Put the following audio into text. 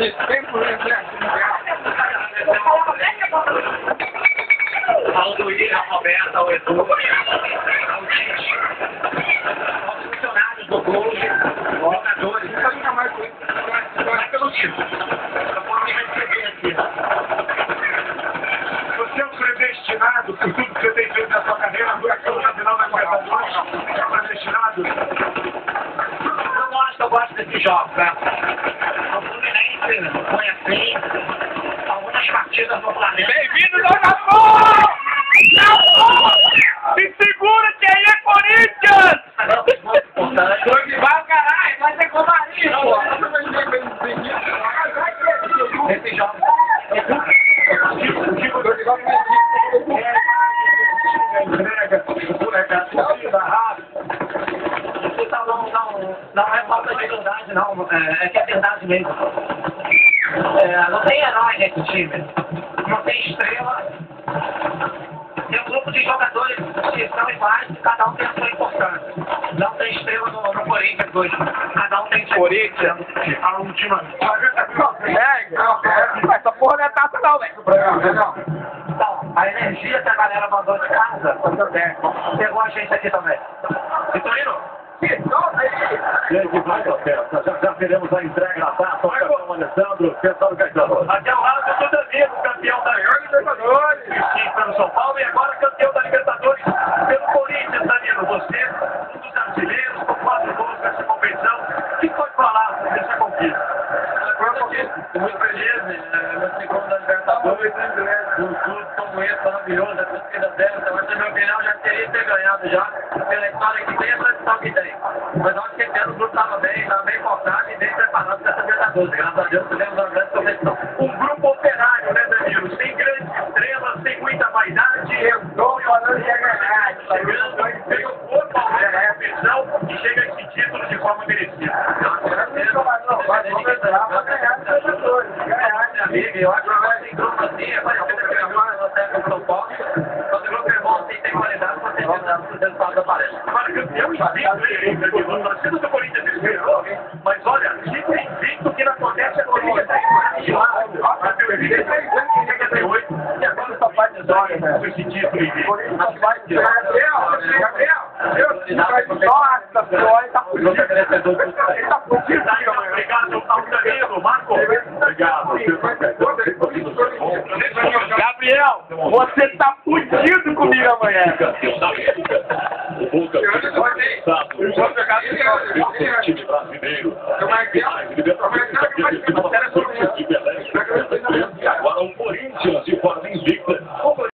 Isso, tem influência, né? Ao do William, a Roberta, ao Edu, ao Tite, aos funcionários do clube, jogadores, nunca mais foi. Não é pelo título. Eu vou me receber aqui. Você é um predestinado por tudo que você tem feito na sua carreira, não é que no final da Libertadores, é predestinado. Eu gosto desses jogos, né? O Fluminense foi assim, algumas partidas no Flamengo. Bem-vindo, jogador! Se segura que aí é Corinthians! Vai, caralho, vai ser covardia, pô! Esses jogos. Não é falta de verdade, não. É que é verdade mesmo. Não tem herói nesse time. Não tem estrela. Tem um grupo de jogadores que são iguais e cada um tem a sua importância. Não tem estrela no Corinthians hoje. Cada um tem seu. Corinthians, A última. essa porra não é taça não, velho. Então, a energia que a galera mandou de casa, pegou a gente aqui também. Vitorino? Gente, vai da festa. Já teremos a entrega da taça ao campeão Alessandro, pessoal do Caetano. Até o lado do Danilo, campeão da Libertadores. Pelo São Paulo e agora campeão da Libertadores pelo Corinthians, Danilo. Você, um dos artilheiros, com 4 gols nessa competição. O que pode falar dessa conquista? Muito feliz, meu segundo da Libertadores, um clube como esse, maravilhoso, a torcida dela, então essa é a minha opinião, já teria que ter ganhado já, pela história que tem e a tradição que tem. Mas eu acho que esse ano o grupo estava bem focado e bem preparado para essa Libertadores, graças a Deus tivemos uma grande competição. Um grupo operário, né, Danilo? Sem grandes estrelas, sem muita vaidade. Estou falando de ganhar. Chegando, veio o corpo ao resto da competição e chega a esse título de forma merecida. Eu acho que vai ser grupo assim, é parecido com o técnico do São Paulo. Quando o grupo é bom, assim, tem qualidade, você tem o resultado aparece. Agora, campeão invicto, hein, Danilo? A torcida do Corinthians esperou, mas olha, time invicto que não acontece é Corinthians aí. A teoria é 88 e agora só faz história com esse título invicto. Obrigado ao Danilo, Marco. Obrigado. Gabriel, você tá fudido comigo amanhã. O time brasileiro. Agora o Corinthians de forma invicta.